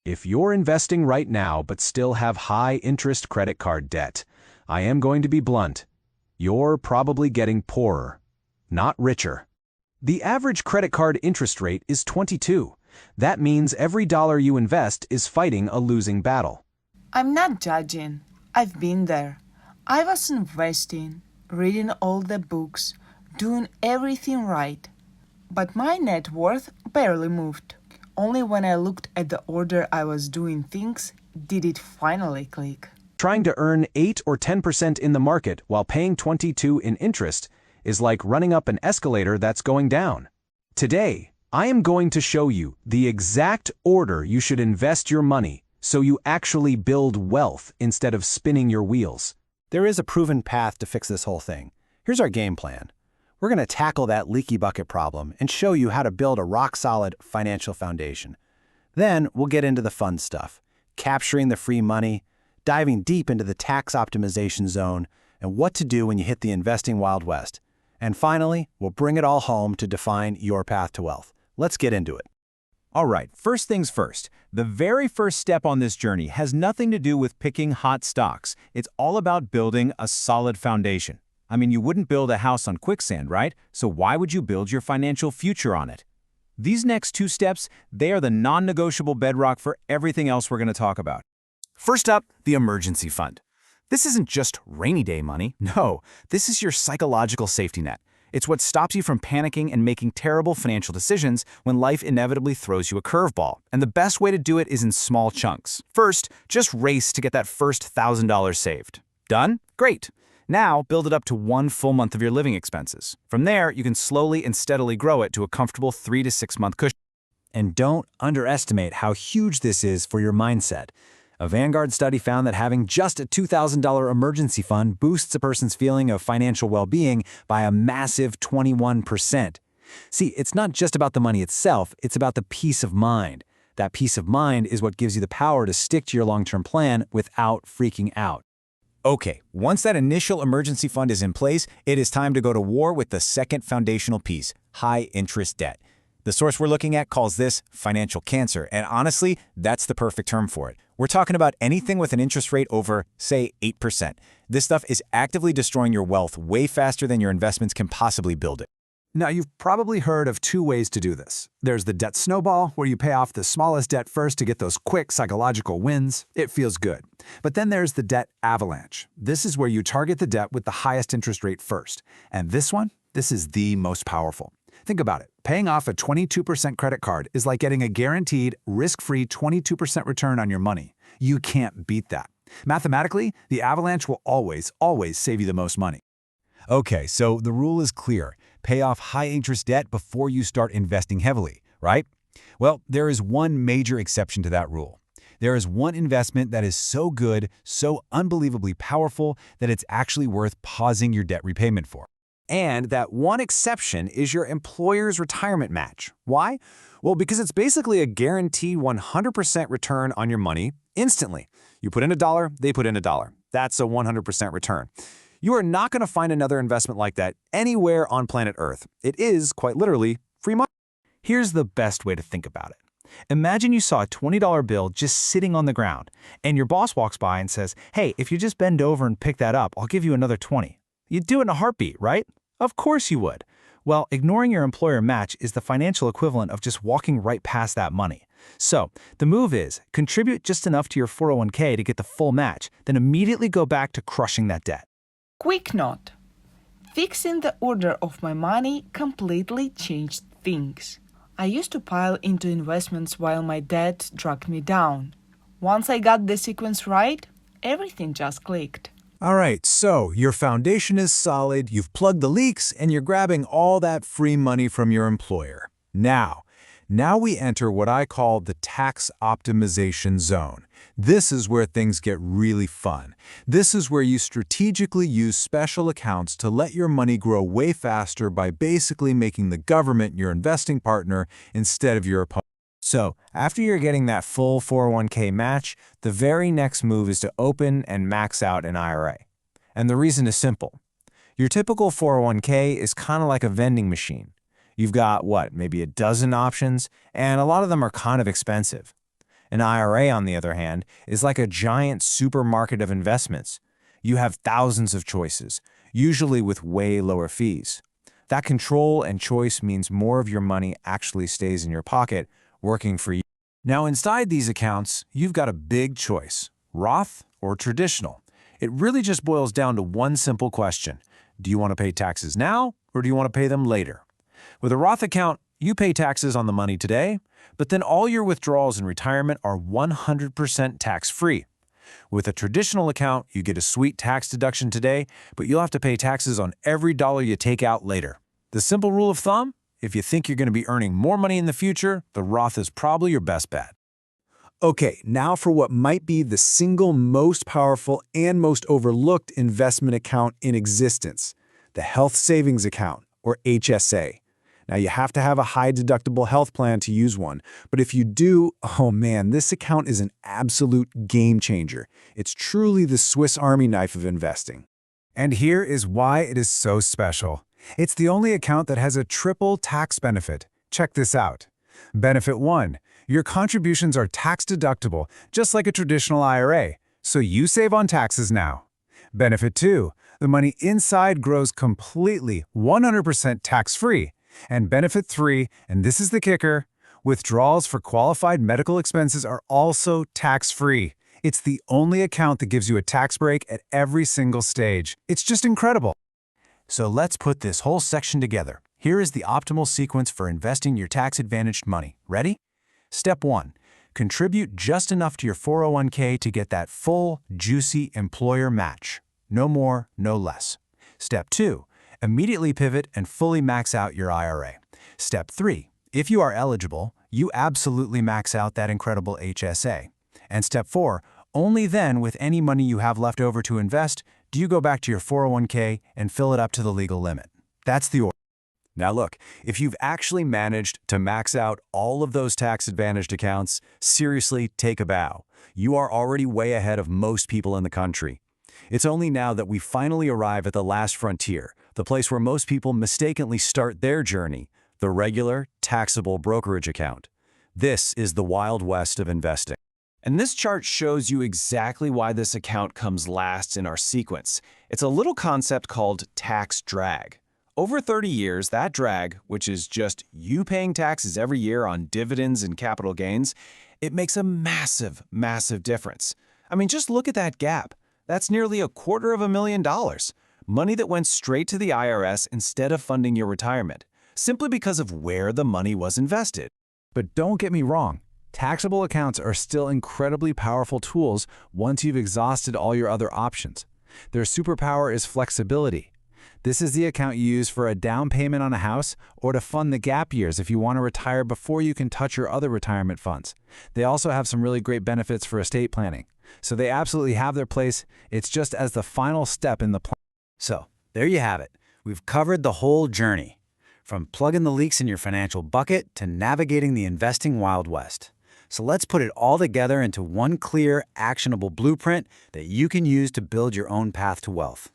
If you're investing right now but still have high-interest credit card debt, I am going to be blunt. You're probably getting poorer, not richer. The average credit card interest rate is 22. That means every dollar you invest is fighting a losing battle. I'm not judging. I've been there. I was investing, reading all the books, doing everything right. But my net worth barely moved. Only when I looked at the order I was doing things did it finally click. Trying to earn 8 or 10% in the market while paying 22 in interest is like running up an escalator that's going down. Today, I am going to show you the exact order you should invest your money so you actually build wealth instead of spinning your wheels. There is a proven path to fix this whole thing. Here's our game plan. We're going to tackle that leaky bucket problem and show you how to build a rock-solid financial foundation. Then we'll get into the fun stuff, capturing the free money, diving deep into the tax optimization zone, and what to do when you hit the investing Wild West. And finally, we'll bring it all home to define your path to wealth. Let's get into it. All right, first things first. The very first step on this journey has nothing to do with picking hot stocks. It's all about building a solid foundation. I mean, you wouldn't build a house on quicksand, right? So why would you build your financial future on it? These next two steps, they are the non-negotiable bedrock for everything else we're going to talk about. First up, the emergency fund. This isn't just rainy day money. No, this is your psychological safety net. It's what stops you from panicking and making terrible financial decisions when life inevitably throws you a curveball. And the best way to do it is in small chunks. First, just race to get that first $1,000 saved. Done? Great. Now, build it up to 1 full month of your living expenses. From there, you can slowly and steadily grow it to a comfortable 3 to 6 month cushion. And don't underestimate how huge this is for your mindset. A Vanguard study found that having just a $2,000 emergency fund boosts a person's feeling of financial well-being by a massive 21%. See, it's not just about the money itself, it's about the peace of mind. That peace of mind is what gives you the power to stick to your long-term plan without freaking out. Okay, once that initial emergency fund is in place, it is time to go to war with the second foundational piece, high-interest debt. The source we're looking at calls this financial cancer, and honestly, that's the perfect term for it. We're talking about anything with an interest rate over, say, 8%. This stuff is actively destroying your wealth way faster than your investments can possibly build it. Now, you've probably heard of 2 ways to do this. There's the debt snowball, where you pay off the smallest debt first to get those quick psychological wins. It feels good. But then there's the debt avalanche. This is where you target the debt with the highest interest rate first. And this is the most powerful. Think about it. Paying off a 22% credit card is like getting a guaranteed, risk-free 22% return on your money. You can't beat that. Mathematically, the avalanche will always save you the most money. Okay, so the rule is clear. Pay off high-interest debt before you start investing heavily, right? Well, there is one major exception to that rule. There is one investment that is so good, so unbelievably powerful, that it's actually worth pausing your debt repayment for. And that one exception is your employer's retirement match. Why? Well, because it's basically a guaranteed 100% return on your money instantly. You put in $1, they put in $1. That's a 100% return. You are not going to find another investment like that anywhere on planet Earth. It is, quite literally, free money. Here's the best way to think about it. Imagine you saw a $20 bill just sitting on the ground, and your boss walks by and says, "Hey, if you just bend over and pick that up, I'll give you another 20. You'd do it in a heartbeat, right? Of course you would. Well, ignoring your employer match is the financial equivalent of just walking right past that money. So, the move is, contribute just enough to your 401k to get the full match, then immediately go back to crushing that debt. Quick note. Fixing the order of my money completely changed things. I used to pile into investments while my debt dragged me down. Once I got the sequence right, everything just clicked. All right, so your foundation is solid, you've plugged the leaks, and you're grabbing all that free money from your employer. Now we enter what I call the tax optimization zone. This is where things get really fun. This is where you strategically use special accounts to let your money grow way faster by basically making the government your investing partner instead of your opponent. So, after you're getting that full 401k match, the very next move is to open and max out an IRA. And the reason is simple. Your typical 401k is kind of like a vending machine. You've got, maybe a dozen options, and a lot of them are kind of expensive. An IRA, on the other hand, is like a giant supermarket of investments. You have thousands of choices, usually with way lower fees. That control and choice means more of your money actually stays in your pocket, working for you. Now, inside these accounts, you've got a big choice: Roth or traditional. It really just boils down to one simple question. Do you want to pay taxes now, or do you want to pay them later? With a Roth account, you pay taxes on the money today, but then all your withdrawals in retirement are 100% tax-free. With a traditional account, you get a sweet tax deduction today, but you'll have to pay taxes on every dollar you take out later. The simple rule of thumb: if you think you're going to be earning more money in the future, the Roth is probably your best bet. Okay, now for what might be the single most powerful and most overlooked investment account in existence, the Health Savings Account, or HSA. Now, you have to have a high deductible health plan to use one, but if you do, oh man, this account is an absolute game changer. It's truly the Swiss Army knife of investing. And here is why it is so special. It's the only account that has a triple tax benefit. Check this out. Benefit 1. Your contributions are tax deductible, just like a traditional IRA, so you save on taxes now. Benefit 2. The money inside grows completely 100% tax-free. And benefit 3, and this is the kicker, withdrawals for qualified medical expenses are also tax-free. It's the only account that gives you a tax break at every single stage. It's just incredible. So let's put this whole section together. Here is the optimal sequence for investing your tax-advantaged money. Ready? Step 1. Contribute just enough to your 401k to get that full, juicy employer match. No more, no less. Step 2. Immediately pivot and fully max out your IRA. Step 3. If you are eligible, you absolutely max out that incredible HSA. And Step 4. Only then, with any money you have left over to invest, do you go back to your 401k and fill it up to the legal limit. That's the order. Now look, if you've actually managed to max out all of those tax-advantaged accounts, seriously, take a bow. You are already way ahead of most people in the country. It's only now that we finally arrive at the last frontier, the place where most people mistakenly start their journey, the regular, taxable brokerage account. This is the Wild West of investing. And this chart shows you exactly why this account comes last in our sequence. It's a little concept called tax drag. Over 30 years, that drag, which is just you paying taxes every year on dividends and capital gains, it makes a massive, massive difference. I mean, just look at that gap. That's nearly $250,000. Money that went straight to the IRS instead of funding your retirement, simply because of where the money was invested. But don't get me wrong. Taxable accounts are still incredibly powerful tools once you've exhausted all your other options. Their superpower is flexibility. This is the account you use for a down payment on a house or to fund the gap years if you want to retire before you can touch your other retirement funds. They also have some really great benefits for estate planning. So they absolutely have their place. It's just as the final step in the plan. So, there you have it. We've covered the whole journey, from plugging the leaks in your financial bucket to navigating the investing Wild West. So let's put it all together into one clear, actionable blueprint that you can use to build your own path to wealth.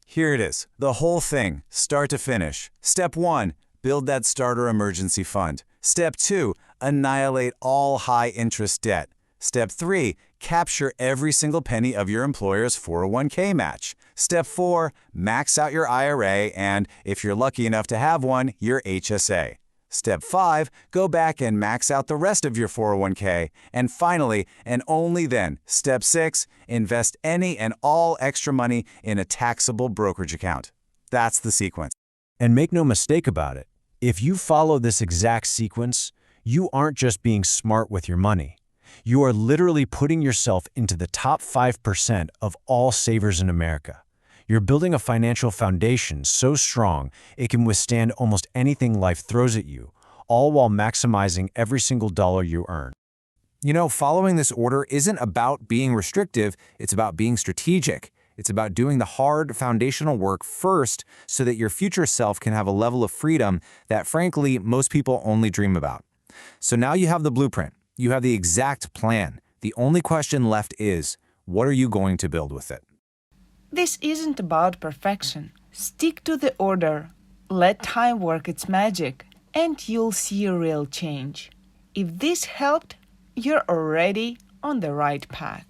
Here it is, the whole thing, start to finish. Step 1, build that starter emergency fund. Step 2, annihilate all high-interest debt. Step 3, capture every single penny of your employer's 401k match. Step 4, max out your IRA and, if you're lucky enough to have one, your HSA. Step 5, go back and max out the rest of your 401k. And finally, and only then, Step 6, invest any and all extra money in a taxable brokerage account. That's the sequence. And make no mistake about it, if you follow this exact sequence, you aren't just being smart with your money. You are literally putting yourself into the top 5% of all savers in America. You're building a financial foundation so strong it can withstand almost anything life throws at you, all while maximizing every single dollar you earn. You know, following this order isn't about being restrictive, it's about being strategic. It's about doing the hard foundational work first so that your future self can have a level of freedom that, frankly, most people only dream about. So now you have the blueprint. You have the exact plan. The only question left is, what are you going to build with it? This isn't about perfection. Stick to the order. Let time work its magic, and you'll see a real change. If this helped, you're already on the right path.